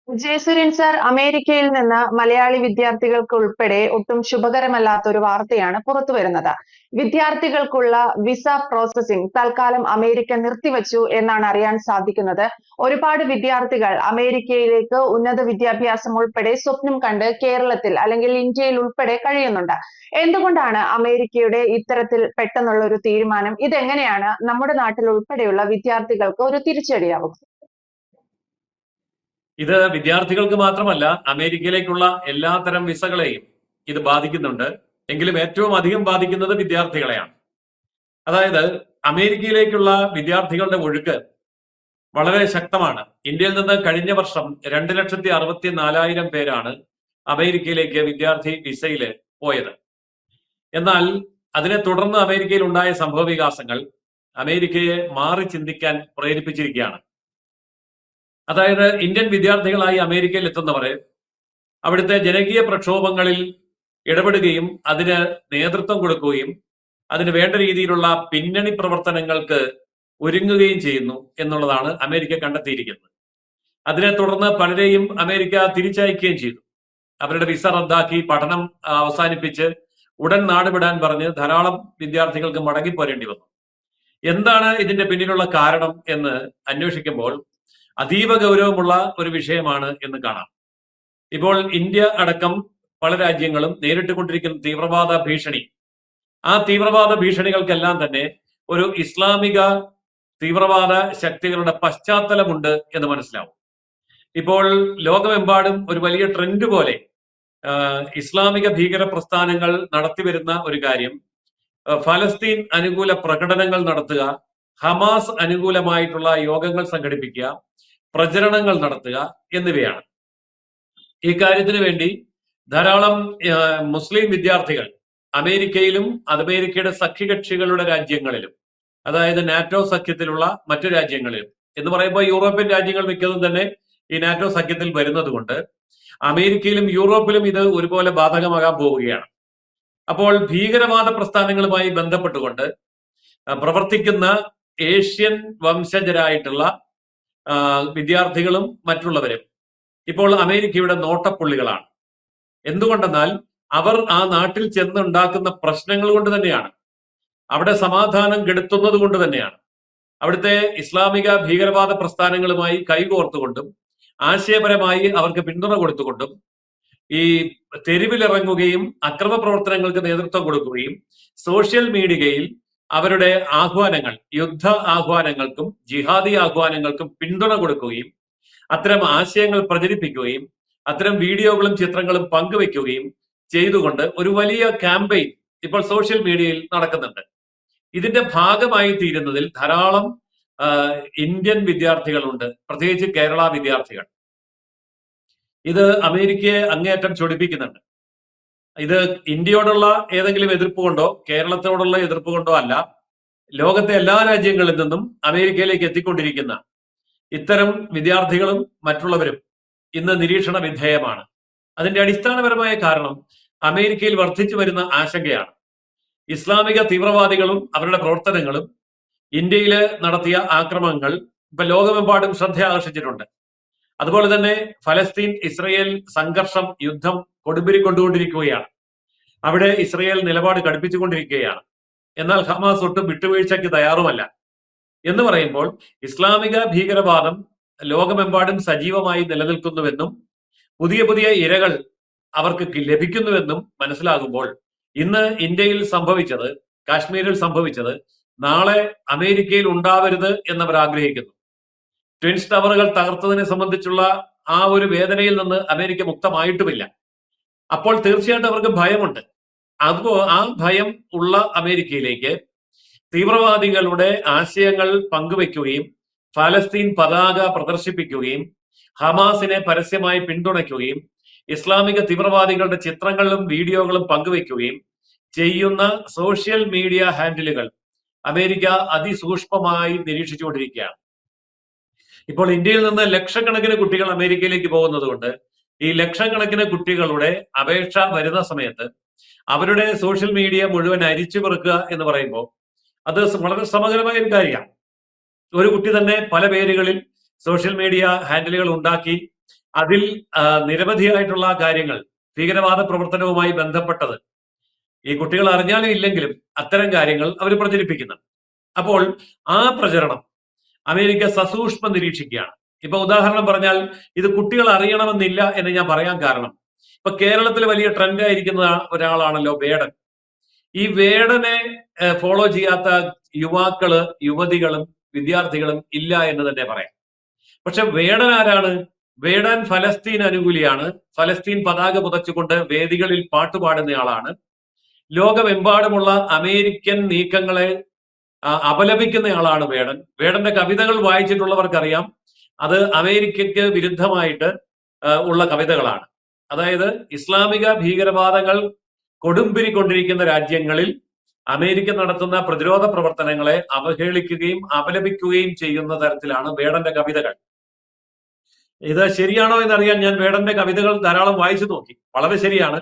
Jayasuran sir, അമേരിക്കയിൽ നിന്ന് മലയാളി വിദ്യാർത്ഥികൾക്ക് ഉൾപ്പെടെ ഒട്ടും ശുഭകരമല്ലാത്ത ഒരു വാർത്തയാണ് പുറത്തുവരുന്നത്. വിദ്യാർത്ഥികൾക്കുള്ള വിസ പ്രോസസ്സിംഗ് തൽക്കാലം അമേരിക്ക നിർത്തിവച്ചു എന്നാണ് അറിയാൻ സാധിക്കുന്നത്. ഒരുപാട് വിദ്യാർത്ഥികൾ അമേരിക്കയിലേക്ക് ഉന്നത വിദ്യാഭ്യാസം ഉൾപ്പെടെ സ്വപ്നം കണ്ട് കേരളത്തിൽ അല്ലെങ്കിൽ ഇന്ത്യയിൽ ഉൾപ്പെടെ കഴിയുന്നുണ്ട്. എന്തുകൊണ്ടാണ് അമേരിക്കയുടെ ഇത്തരത്തിൽ പെട്ടെന്നുള്ള ഒരു തീരുമാനം? ഇതെങ്ങനെയാണ് നമ്മുടെ നാട്ടിൽ ഉൾപ്പെടെയുള്ള വിദ്യാർത്ഥികൾക്ക് ഒരു തിരിച്ചടിയാവും? ഇത് വിദ്യാർത്ഥികൾക്ക് മാത്രമല്ല, അമേരിക്കയിലേക്കുള്ള എല്ലാത്തരം വിസകളെയും ഇത് ബാധിക്കുന്നുണ്ട്. എങ്കിലും ഏറ്റവും അധികം ബാധിക്കുന്നത് വിദ്യാർത്ഥികളെയാണ്. അതായത് അമേരിക്കയിലേക്കുള്ള വിദ്യാർത്ഥികളുടെ ഒഴുക്ക് വളരെ ശക്തമാണ്. ഇന്ത്യയിൽ നിന്ന് കഴിഞ്ഞ വർഷം 2,64,000 പേരാണ് അമേരിക്കയിലേക്ക് വിദ്യാർത്ഥി വിസയിൽ പോയത്. എന്നാൽ അതിനെ തുടർന്ന് അമേരിക്കയിൽ ഉണ്ടായ സംഭവ വികാസങ്ങൾ അമേരിക്കയെ മാറി ചിന്തിക്കാൻ പ്രേരിപ്പിച്ചിരിക്കുകയാണ്. അതായത് ഇന്ത്യൻ വിദ്യാർത്ഥികളായി അമേരിക്കയിൽ എത്തുന്നവരെ അവിടുത്തെ ജനകീയ പ്രക്ഷോഭങ്ങളിൽ ഇടപെടുകയും അതിന് നേതൃത്വം കൊടുക്കുകയും അതിന് വേണ്ട രീതിയിലുള്ള പിന്നണി പ്രവർത്തനങ്ങൾക്ക് ഒരുങ്ങുകയും ചെയ്യുന്നു എന്നുള്ളതാണ് അമേരിക്ക കണ്ടെത്തിയിരിക്കുന്നത്. അതിനെ തുടർന്ന് പലരെയും അമേരിക്ക തിരിച്ചയക്കുകയും ചെയ്തു. അവരുടെ വിസ റദ്ദാക്കി പഠനം അവസാനിപ്പിച്ച് ഉടൻ നാടുവിടാൻ പറഞ്ഞ് ധാരാളം വിദ്യാർത്ഥികൾക്ക് മടങ്ങിപ്പോരേണ്ടി വന്നു. എന്താണ് ഇതിന്റെ പിന്നിലുള്ള കാരണം എന്ന് അന്വേഷിക്കുമ്പോൾ അതീവ ഗൗരവമുള്ള ഒരു വിഷയമാണ് എന്ന് കാണാം. ഇപ്പോൾ ഇന്ത്യ അടക്കം പല രാജ്യങ്ങളും നേരിട്ടുകൊണ്ടിരിക്കുന്ന തീവ്രവാദ ഭീഷണി, ആ തീവ്രവാദ ഭീഷണികൾക്കെല്ലാം തന്നെ ഒരു ഇസ്ലാമിക തീവ്രവാദ ശക്തികളുടെ പശ്ചാത്തലമുണ്ട് എന്ന് മനസ്സിലാവും. ഇപ്പോൾ ലോകമെമ്പാടും ഒരു വലിയ ട്രെൻഡ് പോലെ ഇസ്ലാമിക ഭീകര പ്രസ്ഥാനങ്ങൾ നടത്തിവരുന്ന ഒരു കാര്യം ഫലസ്തീൻ അനുകൂല പ്രകടനങ്ങൾ നടത്തുക, ഹമാസ് അനുകൂലമായിട്ടുള്ള യോഗങ്ങൾ സംഘടിപ്പിക്കുക, പ്രചരണങ്ങൾ നടത്തുക എന്നിവയാണ്. ഈ കാര്യത്തിന് വേണ്ടി ധാരാളം മുസ്ലിം വിദ്യാർത്ഥികൾ അമേരിക്കയിലും അമേരിക്കയുടെ സഖ്യകക്ഷികളുടെ രാജ്യങ്ങളിലും, അതായത് നാറ്റോ സഖ്യത്തിലുള്ള മറ്റു രാജ്യങ്ങളിലും, എന്ന് പറയുമ്പോൾ യൂറോപ്യൻ രാജ്യങ്ങൾ മിക്കതും തന്നെ ഈ നാറ്റോ സഖ്യത്തിൽ വരുന്നത് കൊണ്ട് അമേരിക്കയിലും യൂറോപ്പിലും ഇത് ഒരുപോലെ ബാധകമാകാൻ പോവുകയാണ്. അപ്പോൾ ഭീകരവാദ പ്രസ്ഥാനങ്ങളുമായി ബന്ധപ്പെട്ടുകൊണ്ട് പ്രവർത്തിക്കുന്ന ഏഷ്യൻ വംശജരായിട്ടുള്ള വിദ്യാർത്ഥികളും മറ്റുള്ളവരും ഇപ്പോൾ അമേരിക്കയുടെ നോട്ടപ്പുള്ളികളാണ്. എന്തുകൊണ്ടെന്നാൽ അവർ ആ നാട്ടിൽ ചെന്നുണ്ടാക്കുന്ന പ്രശ്നങ്ങൾ കൊണ്ട് തന്നെയാണ്, അവിടെ സമാധാനം കെടുത്തുന്നത് കൊണ്ട് തന്നെയാണ്, അവിടുത്തെ ഇസ്ലാമിക ഭീകരവാദ പ്രസ്ഥാനങ്ങളുമായി കൈകോർത്തുകൊണ്ടും ആശയപരമായി അവർക്ക് പിന്തുണ കൊടുത്തുകൊണ്ടും ഈ തെരുവിലിറങ്ങുകയും അക്രമ പ്രവർത്തനങ്ങൾക്ക് നേതൃത്വം കൊടുക്കുകയും സോഷ്യൽ മീഡിയയിൽ അവരുടെ ആഹ്വാനങ്ങൾ, യുദ്ധ ആഹ്വാനങ്ങൾക്കും ജിഹാദി ആഹ്വാനങ്ങൾക്കും പിന്തുണ കൊടുക്കുകയും അത്തരം ആശയങ്ങൾ പ്രചരിപ്പിക്കുകയും അത്തരം വീഡിയോകളും ചിത്രങ്ങളും പങ്കുവെക്കുകയും ചെയ്തുകൊണ്ട് ഒരു വലിയ ക്യാമ്പയിൻ ഇപ്പോൾ സോഷ്യൽ മീഡിയയിൽ നടക്കുന്നുണ്ട്. ഇതിന്റെ ഭാഗമായി തീരുന്നതിൽ ധാരാളം ഇന്ത്യൻ വിദ്യാർത്ഥികളുണ്ട്, പ്രത്യേകിച്ച് കേരള വിദ്യാർത്ഥികൾ. ഇത് അമേരിക്കയെ അങ്ങേയറ്റം ചൊടിപ്പിക്കുന്നുണ്ട്. ഇത് ഇന്ത്യയോടുള്ള ഏതെങ്കിലും എതിർപ്പ് കൊണ്ടോ കേരളത്തോടുള്ള എതിർപ്പ് കൊണ്ടോ അല്ല, ലോകത്തെ എല്ലാ രാജ്യങ്ങളിൽ നിന്നും അമേരിക്കയിലേക്ക് എത്തിക്കൊണ്ടിരിക്കുന്ന ഇത്തരം വിദ്യാർത്ഥികളും മറ്റുള്ളവരും ഇന്ന് നിരീക്ഷണ വിധേയമാണ്. അതിന്റെ അടിസ്ഥാനപരമായ കാരണം അമേരിക്കയിൽ വർദ്ധിച്ചു വരുന്ന ആശങ്കയാണ്. ഇസ്ലാമിക തീവ്രവാദികളും അവരുടെ പ്രവർത്തനങ്ങളും ഇന്ത്യയിൽ നടത്തിയ ആക്രമണങ്ങൾ ഇപ്പൊ ലോകമെമ്പാടും ശ്രദ്ധ ആകർഷിച്ചിട്ടുണ്ട്. അതുപോലെ തന്നെ ഫലസ്തീൻ ഇസ്രയേൽ സംഘർഷം, യുദ്ധം കൊടുമ്പിരി കൊണ്ടുകൊണ്ടിരിക്കുകയാണ്. അവിടെ ഇസ്രയേൽ നിലപാട് കടുപ്പിച്ചുകൊണ്ടിരിക്കുകയാണ്. എന്നാൽ ഹമാസ് ഒട്ടും വിട്ടുവീഴ്ചയ്ക്ക് തയ്യാറുമല്ല. എന്ന് പറയുമ്പോൾ ഇസ്ലാമിക ഭീകരവാദം ലോകമെമ്പാടും സജീവമായി നിലനിൽക്കുന്നുവെന്നും പുതിയ പുതിയ ഇരകൾ അവർക്ക് ലഭിക്കുന്നുവെന്നും മനസ്സിലാകുമ്പോൾ ഇന്ന് ഇന്ത്യയിൽ സംഭവിച്ചത്, കാശ്മീരിൽ സംഭവിച്ചത് നാളെ അമേരിക്കയിൽ ഉണ്ടാവരുത് എന്നവർ ആഗ്രഹിക്കുന്നു. ട്വിൻസ് ടവറുകൾ തകർത്തതിനെ സംബന്ധിച്ചുള്ള ആ ഒരു വേദനയിൽ നിന്ന് അമേരിക്ക മുക്തമായിട്ടുമില്ല. അപ്പോൾ തീർച്ചയായിട്ടും അവർക്ക് ഭയമുണ്ട്. അതുപോ ആ ഭയം ഉള്ള അമേരിക്കയിലേക്ക് തീവ്രവാദികളുടെ ആശയങ്ങൾ പങ്കുവെക്കുകയും ഫലസ്തീൻ പതാക പ്രദർശിപ്പിക്കുകയും ഹമാസിനെ പരസ്യമായി പിന്തുണയ്ക്കുകയും ഇസ്ലാമിക തീവ്രവാദികളുടെ ചിത്രങ്ങളും വീഡിയോകളും പങ്കുവെക്കുകയും ചെയ്യുന്ന സോഷ്യൽ മീഡിയ ഹാൻഡിലുകൾ അമേരിക്ക അതിസൂക്ഷ്മമായി നിരീക്ഷിച്ചുകൊണ്ടിരിക്കുകയാണ്. ഇപ്പോൾ ഇന്ത്യയിൽ നിന്ന് ലക്ഷക്കണക്കിന് കുട്ടികൾ അമേരിക്കയിലേക്ക് പോകുന്നത് കൊണ്ട് ഈ ലക്ഷക്കണക്കിന് കുട്ടികളുടെ അപേക്ഷ വരുന്ന സമയത്ത് അവരുടെ സോഷ്യൽ മീഡിയ മുഴുവൻ അരിച്ചു പെറുക്കുക എന്ന് പറയുമ്പോൾ അത് വളരെ ശ്രമകരമായ ഒരു കാര്യമാണ്. ഒരു കുട്ടി തന്നെ പല പേരുകളിൽ സോഷ്യൽ മീഡിയ ഹാൻഡിലുകൾ ഉണ്ടാക്കി അതിൽ നിരവധിയായിട്ടുള്ള കാര്യങ്ങൾ ഭീകരവാദ പ്രവർത്തനവുമായി ബന്ധപ്പെട്ടത് ഈ കുട്ടികൾ അറിഞ്ഞാലും ഇല്ലെങ്കിലും അത്തരം കാര്യങ്ങൾ അവർ പ്രചരിപ്പിക്കുന്നുണ്ട്. അപ്പോൾ ആ പ്രചരണം അമേരിക്ക സസൂക്ഷ്മം നിരീക്ഷിക്കുകയാണ്. ഇപ്പൊ ഉദാഹരണം പറഞ്ഞാൽ ഇത് കുട്ടികൾ അറിയണമെന്നില്ല എന്ന് ഞാൻ പറയാൻ കാരണം, ഇപ്പൊ കേരളത്തിൽ വലിയ ട്രെൻഡ് ആയിരിക്കുന്ന ഒരാളാണല്ലോ വേടൻ. ഈ വേടനെ ഫോളോ ചെയ്യാത്ത യുവാക്കള്, യുവതികളും വിദ്യാർത്ഥികളും ഇല്ല എന്ന് തന്നെ പറയാം. പക്ഷെ വേടൻ ആരാണ്? വേടൻ ഫലസ്തീൻ അനുകൂലിയാണ്. ഫലസ്തീൻ പതാക പുതച്ചുകൊണ്ട് വേദികളിൽ പാട്ടുപാടുന്നയാളാണ്. ലോകമെമ്പാടുമുള്ള അമേരിക്കൻ നീക്കങ്ങളെ അപലപിക്കുന്നയാളാണ് വേടൻ. വേടന്റെ കവിതകൾ വായിച്ചിട്ടുള്ളവർക്കറിയാം അത് അമേരിക്കയ്ക്ക് വിരുദ്ധമായിട്ട് ഉള്ള കവിതകളാണ്. അതായത് ഇസ്ലാമിക ഭീകരവാദങ്ങൾ കൊടുമ്പിരിക്കൊണ്ടിരിക്കുന്ന രാജ്യങ്ങളിൽ അമേരിക്ക നടത്തുന്ന പ്രതിരോധ പ്രവർത്തനങ്ങളെ അവഹേളിക്കുകയും അപലപിക്കുകയും ചെയ്യുന്ന തരത്തിലാണ് വേടന്റെ കവിതകൾ. ഇത് ശരിയാണോ എന്നറിയാൻ ഞാൻ വേടന്റെ കവിതകൾ ധാരാളം വായിച്ചു നോക്കി. വളരെ ശരിയാണ്.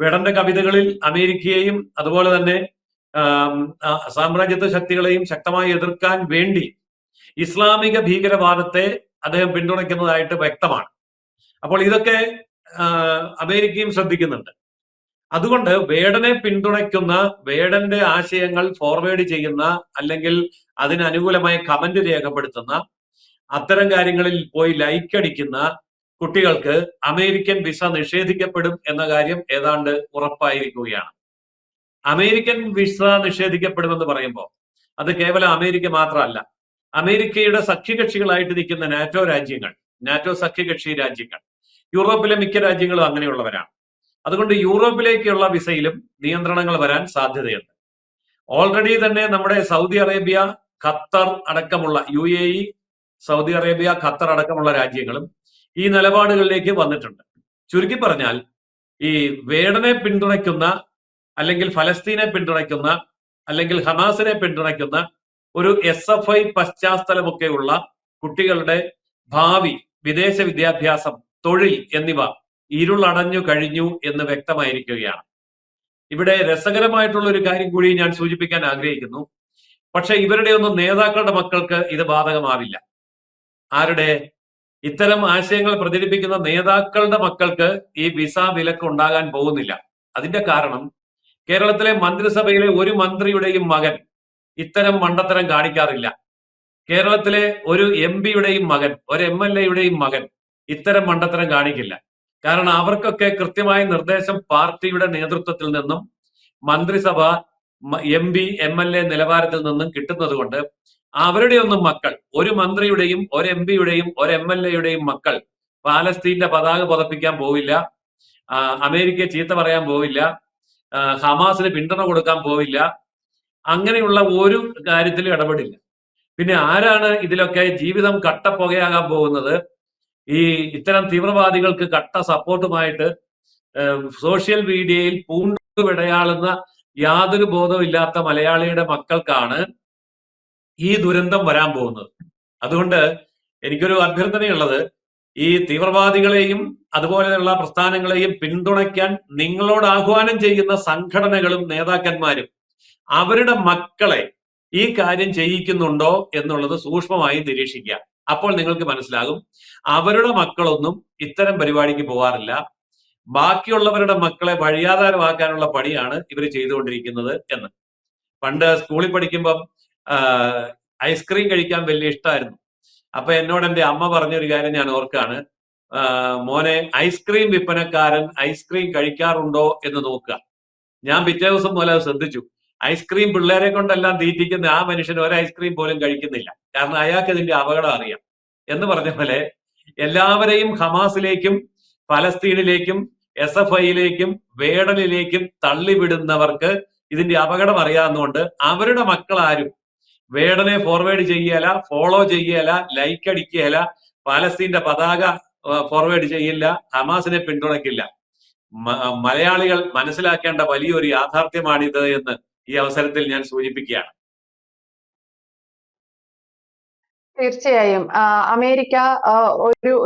വേടന്റെ കവിതകളിൽ അമേരിക്കയെയും അതുപോലെ തന്നെ സാമ്രാജ്യത്വ ശക്തികളെയും ശക്തമായി എതിർക്കാൻ വേണ്ടി ഇസ്ലാമിക ഭീകരവാദത്തെ അദ്ദേഹം പിന്തുണയ്ക്കുന്നതായിട്ട് വ്യക്തമാണ്. അപ്പോൾ ഇതൊക്കെ അമേരിക്കയും ശ്രദ്ധിക്കുന്നുണ്ട്. അതുകൊണ്ട് വേടനെ പിന്തുണയ്ക്കുന്ന, വേടന്റെ ആശയങ്ങൾ ഫോർവേഡ് ചെയ്യുന്ന അല്ലെങ്കിൽ അതിനനുകൂലമായി കമന്റ് രേഖപ്പെടുത്തുന്ന, അത്തരം കാര്യങ്ങളിൽ പോയി ലൈക്ക് അടിക്കുന്ന കുട്ടികൾക്ക് അമേരിക്കൻ വിസ നിഷേധിക്കപ്പെടും എന്ന കാര്യം ഏതാണ്ട് ഉറപ്പായിരിക്കുകയാണ്. അമേരിക്കൻ വിസ നിഷേധിക്കപ്പെടുമെന്ന് പറയുമ്പോൾ അത് കേവലം അമേരിക്ക മാത്രമല്ല, അമേരിക്കയുടെ സഖ്യകക്ഷികളായിട്ട് നിൽക്കുന്ന നാറ്റോ രാജ്യങ്ങൾ, നാറ്റോ സഖ്യകക്ഷി രാജ്യങ്ങൾ, യൂറോപ്പിലെ മിക്ക രാജ്യങ്ങളും അങ്ങനെയുള്ളവരാണ്. അതുകൊണ്ട് യൂറോപ്പിലേക്കുള്ള വിസയിലും നിയന്ത്രണങ്ങൾ വരാൻ സാധ്യതയുണ്ട്. ഓൾറെഡി തന്നെ നമ്മുടെ സൗദി അറേബ്യ, ഖത്തർ അടക്കമുള്ള UAE, സൗദി അറേബ്യ, ഖത്തർ അടക്കമുള്ള രാജ്യങ്ങളും ഈ നിലപാടുകളിലേക്ക് വന്നിട്ടുണ്ട്. ചുരുക്കി പറഞ്ഞാൽ ഈ വേടനെ പിന്തുണയ്ക്കുന്ന അല്ലെങ്കിൽ ഫലസ്തീനെ പിന്തുണയ്ക്കുന്ന അല്ലെങ്കിൽ ഹമാസിനെ പിന്തുണയ്ക്കുന്ന ഒരു SFI പശ്ചാത്തലമൊക്കെയുള്ള കുട്ടികളുടെ ഭാവി, വിദേശ വിദ്യാഭ്യാസം, തൊഴിൽ എന്നിവ ഇരുളടഞ്ഞു കഴിഞ്ഞു എന്ന് വ്യക്തമായിരിക്കുകയാണ്. ഇവിടെ രസകരമായിട്ടുള്ള ഒരു കാര്യം കൂടി ഞാൻ സൂചിപ്പിക്കാൻ ആഗ്രഹിക്കുന്നു. പക്ഷെ ഇവരുടെ ഒന്നും നേതാക്കളുടെ മക്കൾക്ക് ഇത് ബാധകമാവില്ല. ആരുടെ? ഇത്തരം ആശയങ്ങൾ പ്രചരിപ്പിക്കുന്ന നേതാക്കളുടെ മക്കൾക്ക് ഈ വിസ വിലക്ക് ഉണ്ടാകാൻ പോകുന്നില്ല. അതിന്റെ കാരണം കേരളത്തിലെ മന്ത്രിസഭയിലെ ഒരു മന്ത്രിയുടെയും മകൻ ഇത്തരം മണ്ടത്തരം കാണിക്കാറില്ല. കേരളത്തിലെ ഒരു MPയുടെയും മകൻ, ഒരു MLAയുടെയും മകൻ ഇത്തരം മണ്ടത്തരം കാണിക്കില്ല. കാരണം അവർക്കൊക്കെ കൃത്യമായ നിർദ്ദേശം പാർട്ടിയുടെ നേതൃത്വത്തിൽ നിന്നും മന്ത്രിസഭ, MP, MLA നിലവാരത്തിൽ നിന്നും കിട്ടുന്നത് കൊണ്ട് അവരുടെ ഒന്നും മക്കൾ, ഒരു മന്ത്രിയുടെയും ഒരു MPയുടെയും ഒരു MLAയുടെയും മക്കൾ പാലസ്തീന്റെ പതാക പതപ്പിക്കാൻ പോവില്ല, അമേരിക്കയെ ചീത്ത പറയാൻ പോവില്ല, ഹമാസിന് പിന്തുണ കൊടുക്കാൻ പോവില്ല, അങ്ങനെയുള്ള ഒരു കാര്യത്തിലും ഇടപെടില്ല. പിന്നെ ആരാണ് ഇതിലൊക്കെ ജീവിതം കട്ടപ്പുകയാകാൻ പോകുന്നത്? ഈ ഇത്തരം തീവ്രവാദികൾക്ക് കട്ട സപ്പോർട്ടുമായിട്ട് സോഷ്യൽ മീഡിയയിൽ പൂണ്ടുവിടയാളുന്ന യാതൊരു ബോധവും ഇല്ലാത്ത മലയാളിയുടെ മക്കൾക്കാണ് ഈ ദുരന്തം വരാൻ പോകുന്നത്. അതുകൊണ്ട് എനിക്കൊരു അഭ്യർത്ഥനയുള്ളത്, ഈ തീവ്രവാദികളെയും അതുപോലെയുള്ള പ്രസ്ഥാനങ്ങളെയും പിന്തുണയ്ക്കാൻ നിങ്ങളോട് ആഹ്വാനം ചെയ്യുന്ന സംഘടനകളും നേതാക്കന്മാരും അവരുടെ മക്കളെ ഈ കാര്യം ചെയ്യിക്കുന്നുണ്ടോ എന്നുള്ളത് സൂക്ഷ്മമായി നിരീക്ഷിക്കുക. അപ്പോൾ നിങ്ങൾക്ക് മനസ്സിലാകും അവരുടെ മക്കളൊന്നും ഇത്തരം പരിപാടിക്ക് പോകാറില്ല. ബാക്കിയുള്ളവരുടെ മക്കളെ വഴിയാധാരമാക്കാനുള്ള പണിയാണ് ഇവർ ചെയ്തുകൊണ്ടിരിക്കുന്നത് എന്ന്. പണ്ട് സ്കൂളിൽ പഠിക്കുമ്പം ഐസ്ക്രീം കഴിക്കാൻ വലിയ ഇഷ്ടമായിരുന്നു. അപ്പൊ എന്നോട് എൻ്റെ അമ്മ പറഞ്ഞൊരു കാര്യം ഞാൻ ഓർക്കാണ്, മോനെ, ഐസ്ക്രീം വിൽപ്പനക്കാരൻ ഐസ്ക്രീം കഴിക്കാറുണ്ടോ എന്ന് നോക്കുക. ഞാൻ പിറ്റേ ദിവസം പോലെ ശ്രദ്ധിച്ചു. ഐസ്ക്രീം പിള്ളേരെ കൊണ്ടെല്ലാം തീറ്റിക്കുന്ന ആ മനുഷ്യൻ ഒരു ഐസ്ക്രീം പോലും കഴിക്കുന്നില്ല. കാരണം അയാൾക്ക് ഇതിന്റെ അപകടം അറിയാം. എന്ന് പറഞ്ഞ പോലെ എല്ലാവരെയും ഹമാസിലേക്കും ഫലസ്തീനിലേക്കും SFIയിലേക്കും വേടനിലേക്കും തള്ളിവിടുന്നവർക്ക് ഇതിന്റെ അപകടം അറിയാവുന്നതുകൊണ്ട് അവരുടെ മക്കൾ ആരും വേടനെ ഫോർവേഡ് ചെയ്യല, ഫോളോ ചെയ്യല, ലൈക്ക് അടിക്കുകയല്ല, പാലസ്തീന്റെ പതാക ഫോർവേഡ് ചെയ്യില്ല, ഹമാസിനെ പിന്തുണയ്ക്കില്ല. മലയാളികൾ മനസ്സിലാക്കേണ്ട വലിയൊരു യാഥാർത്ഥ്യമാണിത് എന്ന് ഈ അവസരത്തിൽ ഞാൻ സൂചിപ്പിക്കുകയാണ്. തീർച്ചയായും അമേരിക്ക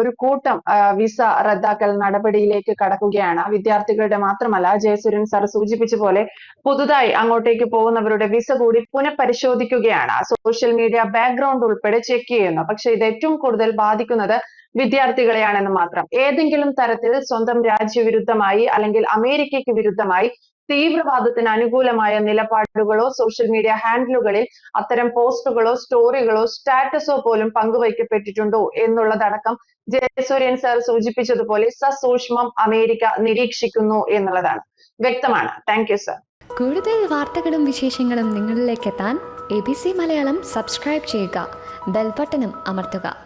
ഒരു കൂട്ടം വിസ റദ്ദാക്കൽ നടപടിയിലേക്ക് കടക്കുകയാണ്. വിദ്യാർത്ഥികളുടെ മാത്രമല്ല, ജയസൂര്യൻ സാർ സൂചിപ്പിച്ച പോലെ പുതുതായി അങ്ങോട്ടേക്ക് പോകുന്നവരുടെ വിസ കൂടി പുനഃപരിശോധിക്കുകയാണ്. സോഷ്യൽ മീഡിയ ബാക്ക്ഗ്രൗണ്ട് ഉൾപ്പെടെ ചെക്ക് ചെയ്യുന്നു. പക്ഷെ ഇത് ഏറ്റവും കൂടുതൽ ബാധിക്കുന്നത് വിദ്യാർത്ഥികളെയാണെന്ന് മാത്രം. ഏതെങ്കിലും തരത്തിൽ സ്വന്തം രാജ്യവിരുദ്ധമായി അല്ലെങ്കിൽ അമേരിക്കയ്ക്ക് വിരുദ്ധമായി തീവ്രവാദത്തിന് അനുകൂലമായ നിലപാടുകളോ സോഷ്യൽ മീഡിയ ഹാൻഡിലുകളിൽ അത്തരം പോസ്റ്റുകളോ സ്റ്റോറികളോ സ്റ്റാറ്റസോ പോലും പങ്കുവയ്ക്കപ്പെട്ടിട്ടുണ്ടോ എന്നുള്ളതടക്കം ജയസൂര്യൻ സാർ സൂചിപ്പിച്ചതുപോലെ സസൂക്ഷ്മം അമേരിക്ക നിരീക്ഷിക്കുന്നു എന്നുള്ളതാണ് വ്യക്തമാണ്. Thank you sir. കൂടുതൽ വാർത്തകളും വിശേഷങ്ങളും നിങ്ങളിലേക്ക് എത്താൻ ABC മലയാളം സബ്സ്ക്രൈബ് ചെയ്യുക, ബെൽ ബട്ടണും അമർത്തുക.